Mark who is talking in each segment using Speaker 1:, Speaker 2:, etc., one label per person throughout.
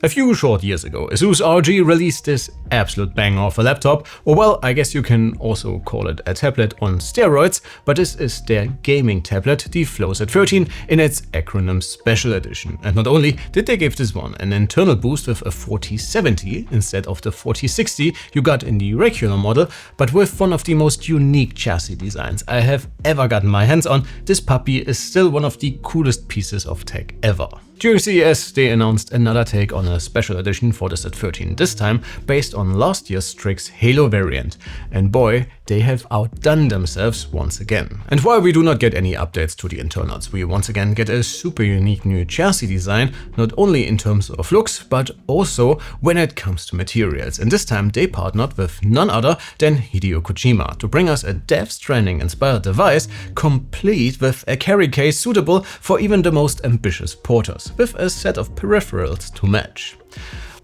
Speaker 1: A few short years ago, Asus ROG released this absolute banger of a laptop, or well, I guess you can also call it a tablet on steroids, but this is their gaming tablet, the Flow Z13, in its acronym Special Edition. And not only did they give this one an internal boost with a 4070 instead of the 4060 you got in the regular model, but with one of the most unique chassis designs I have ever gotten my hands on, this puppy is still one of the coolest pieces of tech ever. During CES, they announced another take on a special edition for the Z13, this time based on last year's Strix Halo variant. And boy, they have outdone themselves once again. And while we do not get any updates to the internals, we once again get a super unique new chassis design, not only in terms of looks, but also when it comes to materials. And this time they partnered with none other than Hideo Kojima to bring us a Death Stranding inspired device, complete with a carry case suitable for even the most ambitious porters, with a set of peripherals to match.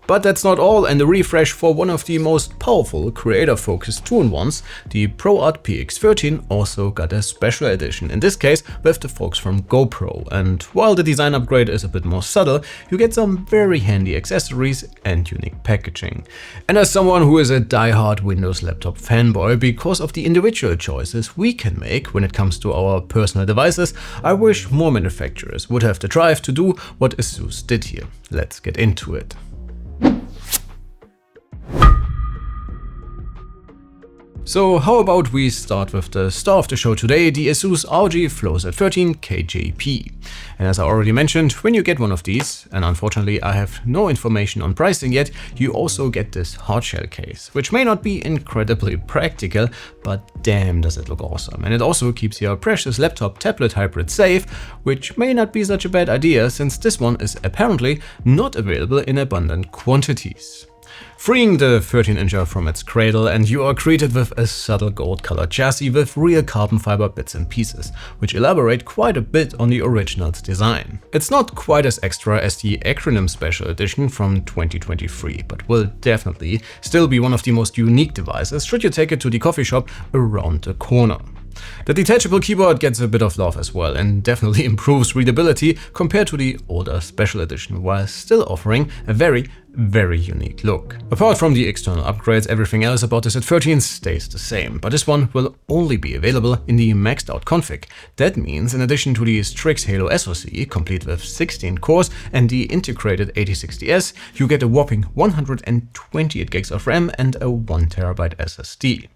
Speaker 1: But that's not all, and a refresh for one of the most powerful creator-focused 2-in-1s, the ProArt PX13 also got a special edition, in this case with the folks from GoPro. And while the design upgrade is a bit more subtle, you get some very handy accessories and unique packaging. And as someone who is a die-hard Windows laptop fanboy because of the individual choices we can make when it comes to our personal devices, I wish more manufacturers would have the drive to do what Asus did here. Let's get into it. So how about we start with the star of the show today, the Asus ROG Flow Z13-KJP. And as I already mentioned, when you get one of these, and unfortunately I have no information on pricing yet, you also get this hardshell case, which may not be incredibly practical, but damn does it look awesome. And it also keeps your precious laptop tablet hybrid safe, which may not be such a bad idea since this one is apparently not available in abundant quantities. Freeing the 13-incher from its cradle, and you are greeted with a subtle gold-colored chassis with real carbon fiber bits and pieces, which elaborate quite a bit on the original's design. It's not quite as extra as the acronym Special Edition from 2023, but will definitely still be one of the most unique devices should you take it to the coffee shop around the corner. The detachable keyboard gets a bit of love as well and definitely improves readability compared to the older Special Edition, while still offering a very unique look. Apart from the external upgrades, everything else about the Z13 stays the same, but this one will only be available in the maxed out config. That means in addition to the Strix Halo SoC, complete with 16 cores and the integrated 8060S, you get a whopping 128 gigs of RAM and a 1TB SSD.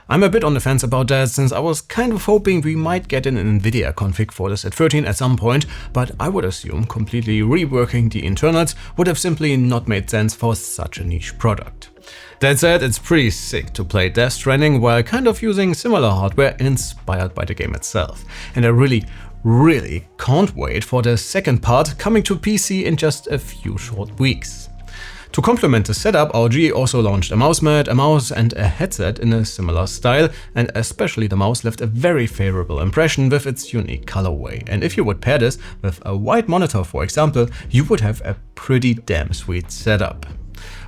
Speaker 1: I'm a bit on the fence about that, since I was kind of hoping we might get an NVIDIA config for the Z13 at some point, but I would assume completely reworking the internals would have simply not made sense for such a niche product. That said, it's pretty sick to play Death Stranding while kind of using similar hardware inspired by the game itself, and I really can't wait for the second part coming to PC in just a few short weeks. To complement the setup, ROG also launched a mouse mat, a mouse and a headset in a similar style, and especially the mouse left a very favorable impression with its unique colorway. And if you would pair this with a white monitor, for example, you would have a pretty damn sweet setup.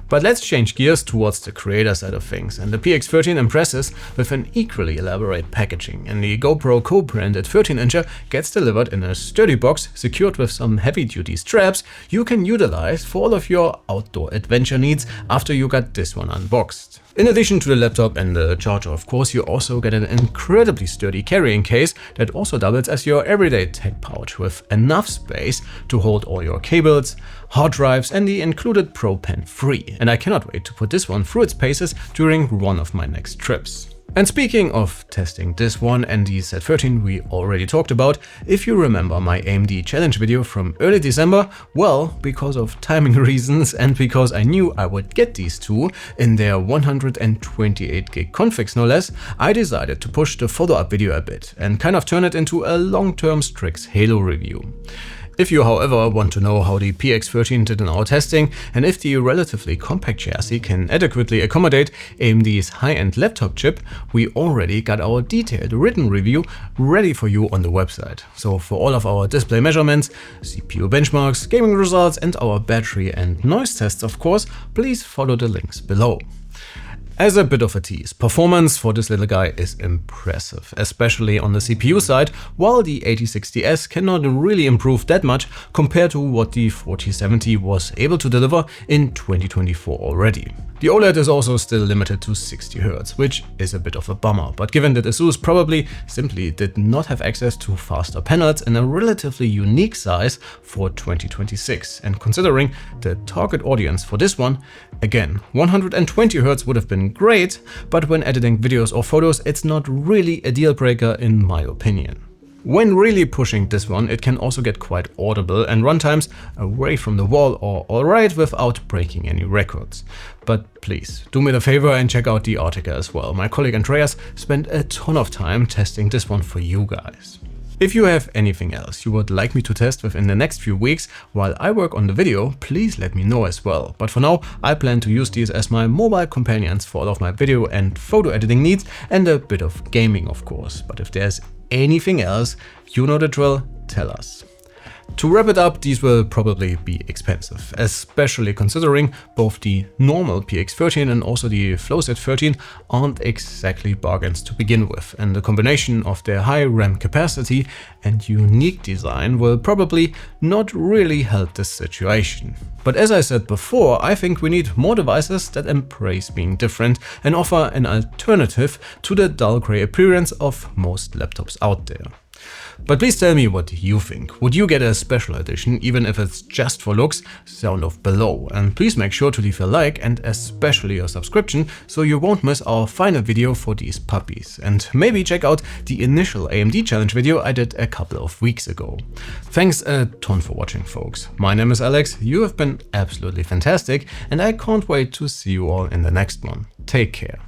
Speaker 1: But let's change gears towards the creator side of things, and the PX13 impresses with an equally elaborate packaging, and the GoPro co-branded 13-incher gets delivered in a sturdy box secured with some heavy-duty straps you can utilize for all of your outdoor adventure needs after you got this one unboxed. In addition to the laptop and the charger, of course, you also get an incredibly sturdy carrying case that also doubles as your everyday tech pouch with enough space to hold all your cables, hard drives and the included Pro Pen 3. And I cannot wait to put this one through its paces during one of my next trips. And speaking of testing this one and the Z13 we already talked about, if you remember my AMD challenge video from early December, well, because of timing reasons and because I knew I would get these two in their 128 gig configs no less, I decided to push the follow-up video a bit and kind of turn it into a long-term Strix Halo review. If you, however, want to know how the PX13 did in our testing and if the relatively compact chassis can adequately accommodate AMD's high-end laptop chip, we already got our detailed written review ready for you on the website. So for all of our display measurements, CPU benchmarks, gaming results and our battery and noise tests, of course, please follow the links below. As a bit of a tease, performance for this little guy is impressive, especially on the CPU side, while the 8060S cannot really improve that much compared to what the 4070 was able to deliver in 2024 already. The OLED is also still limited to 60Hz, which is a bit of a bummer, but given that Asus probably simply did not have access to faster panels in a relatively unique size for 2026, and considering the target audience for this one, again, 120Hz would have been great, but when editing videos or photos, it's not really a deal breaker in my opinion. When really pushing this one, it can also get quite audible and runtimes away from the wall are alright without breaking any records. But please, do me the favor and check out the article as well. My colleague Andreas spent a ton of time testing this one for you guys. If you have anything else you would like me to test within the next few weeks while I work on the video, please let me know as well. But for now, I plan to use these as my mobile companions for all of my video and photo editing needs and a bit of gaming of course. But if there's anything else, you know the drill, tell us. To wrap it up, these will probably be expensive, especially considering both the normal PX13 and also the Flow Z13 aren't exactly bargains to begin with, and the combination of their high RAM capacity and unique design will probably not really help this situation. But as I said before, I think we need more devices that embrace being different and offer an alternative to the dull grey appearance of most laptops out there. But please tell me what you think. Would you get a special edition, even if it's just for looks? Sound off below. And please make sure to leave a like and especially a subscription so you won't miss our final video for these puppies. And maybe check out the initial AMD challenge video I did a couple of weeks ago. Thanks a ton for watching, folks. My name is Alex, you have been absolutely fantastic, and I can't wait to see you all in the next one. Take care.